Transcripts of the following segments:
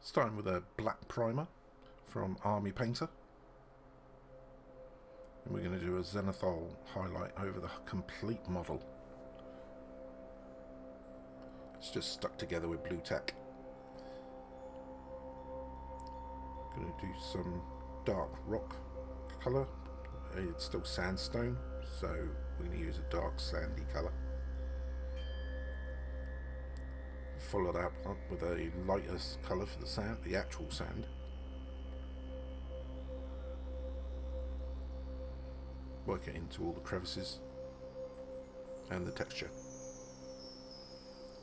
Starting with a black primer from Army Painter. And we're going to do a zenithal highlight over the complete model. It's just stuck together with blue tack. Going to do some dark rock colour. It's still sandstone, so we're going to use a dark sandy colour. Follow that up with a lighter colour for the sand, the actual sand. Work it into all the crevices and the texture.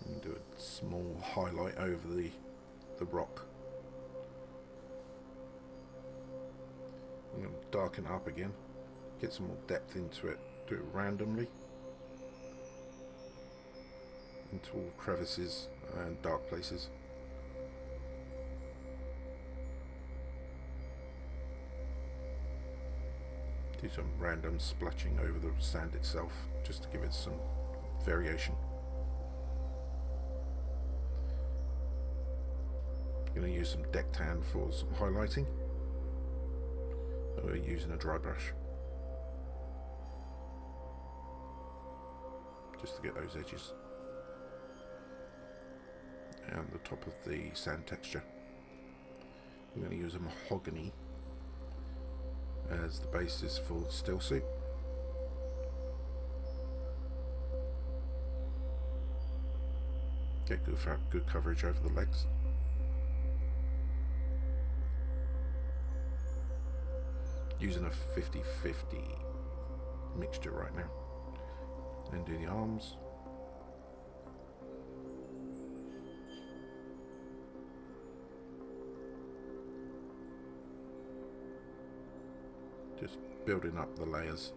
And do a small highlight over the rock. I'm going to darken it up again, get some more depth into it, do it randomly into all crevices and dark places. Do some random splotching over the sand itself just to give it some variation. I'm going to use some deck tan for some highlighting. We're using a dry brush just to get those edges and the top of the sand texture. I'm going to use a mahogany as the basis for the still suit. Get good coverage over the legs. Using a 50-50 mixture right now. Then do the arms. Just building up the layers.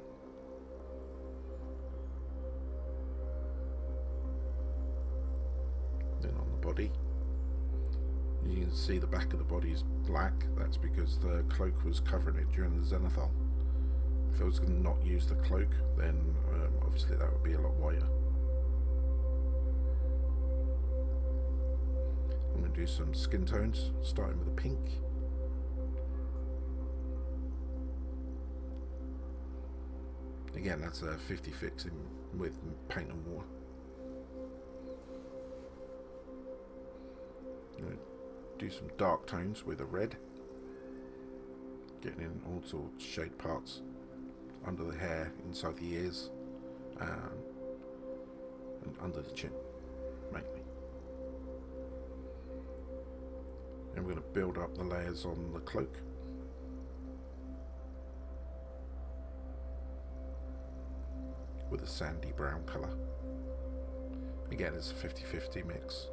Then on the body. You can see the back of the body is black. That's because the cloak was covering it during the zenithal. If I was going to not use the cloak, then obviously that would be a lot whiter. I'm going to do some skin tones, starting with a pink. Again, that's a 50 fixing with paint and water. Do some dark tones with a red, getting in all sorts of shade parts under the hair, inside the ears, and under the chin mainly. And we're going to build up the layers on the cloak. With a sandy brown colour. Again, it's a 50-50 mix.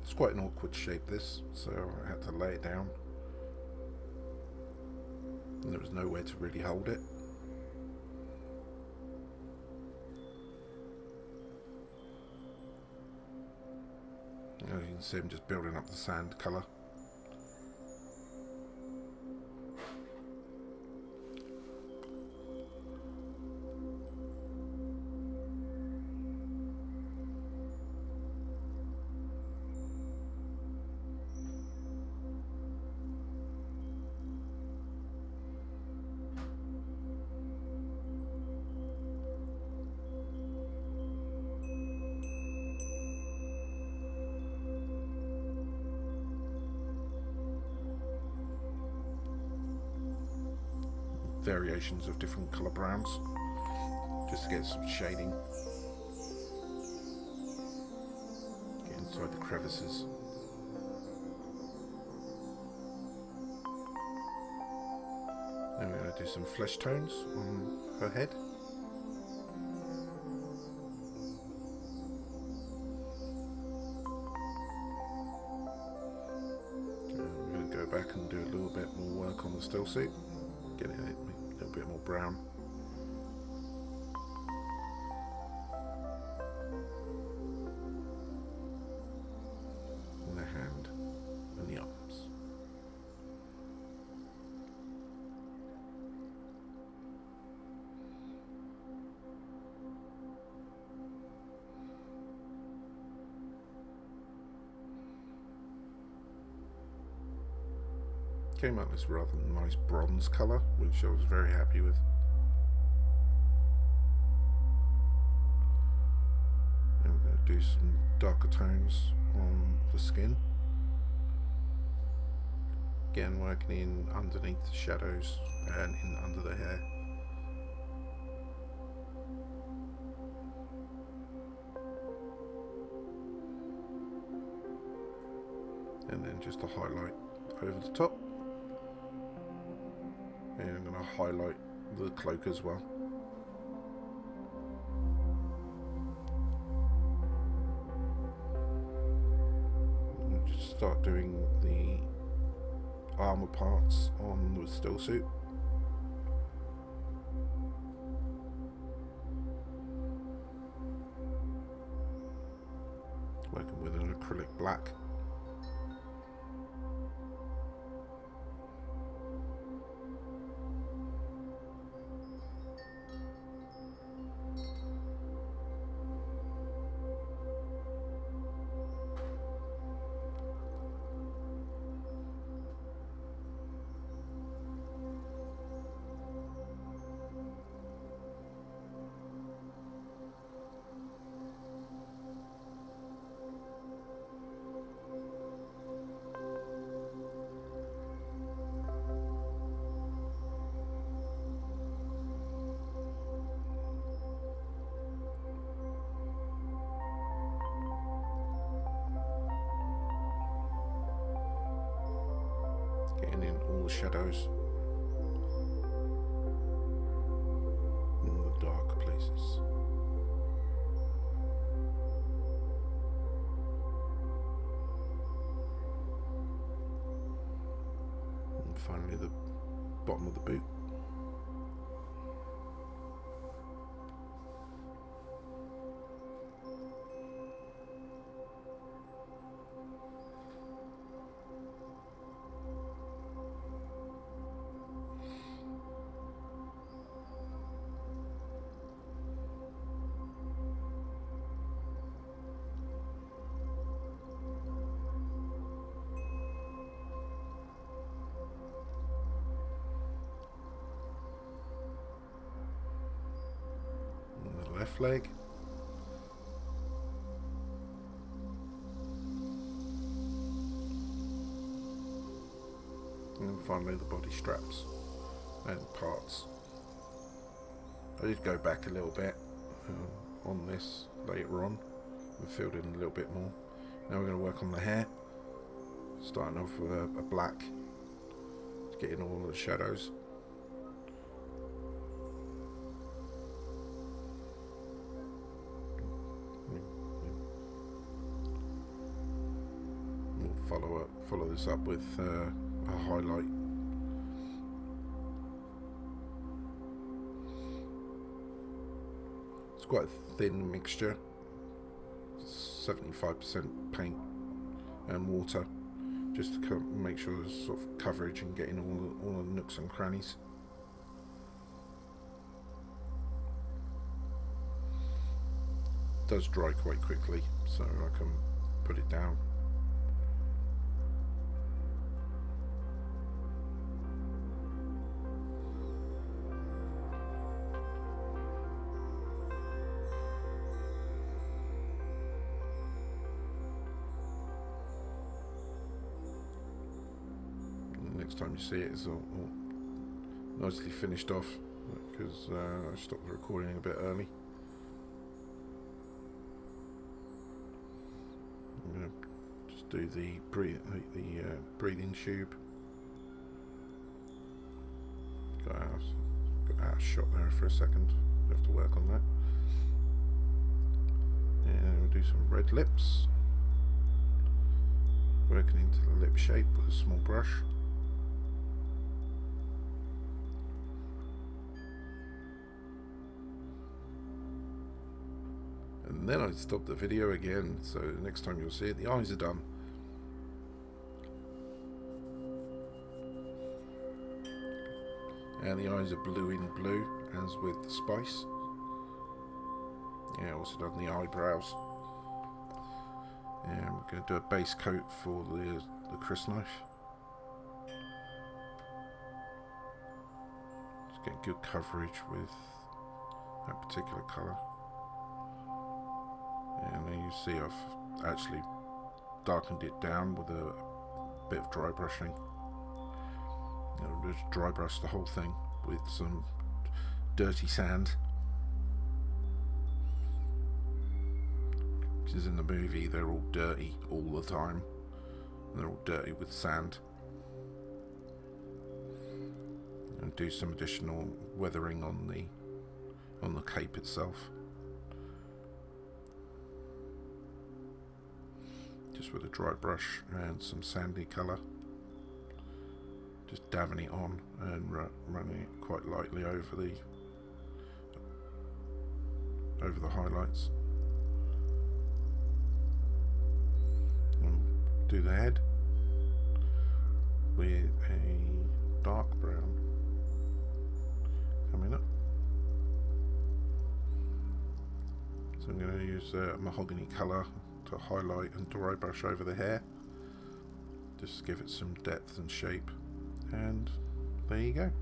It's quite an awkward shape, this, so I had to lay it down. And there was nowhere to really hold it. As you can see, I'm just building up the sand colour. Variations of different colour browns just to get some shading. Get inside the crevices. Then we're going to do some flesh tones on her head. We're going to go back and do a little bit more work on the still suit. Getting it a little bit more brown. And the hand and the arms. Came out this rather nice bronze colour, which I was very happy with. And I'm going to do some darker tones on the skin. Again, working in underneath the shadows and in under the hair. And then just a highlight over the top. And I'm going to highlight the cloak as well. And just start doing the armor parts on the still suit. Working with an acrylic black. Getting in all the shadows in the dark places. And finally the bottom of the boot. Left leg. And finally the body straps and parts. I did go back a little bit on this later on and filled in a little bit more. Now we're going to work on the hair, starting off with a black to get in all the shadows. Follow this up with a highlight. It's quite a thin mixture, 75% paint and water, just to make sure there's sort of coverage and getting all the nooks and crannies. It does dry quite quickly, so I can put it down. Next time you see it, it's all nicely finished off because I stopped the recording a bit early. I'm going to just do the breathing tube. Got out of shot there for a second. We have to work on that. And we'll do some red lips. Working into the lip shape with a small brush. And then I stopped the video again, so next time you'll see it, the eyes are done. And the eyes are blue in blue, as with the spice. Yeah, also done the eyebrows. And we're going to do a base coat for the crisp knife. get good coverage with that particular colour. And there you see I've actually darkened it down with a bit of dry brushing. Just dry brush the whole thing with some dirty sand. Because in the movie they're all dirty all the time. And they're all dirty with sand. And do some additional weathering on the cape itself. Just with a dry brush and some sandy colour. Just dabbing it on and running it quite lightly over the highlights. And do the head with a dark brown coming up. So I'm going to use mahogany colour to highlight and dry brush over the hair. Just give it some depth and shape. And there you go.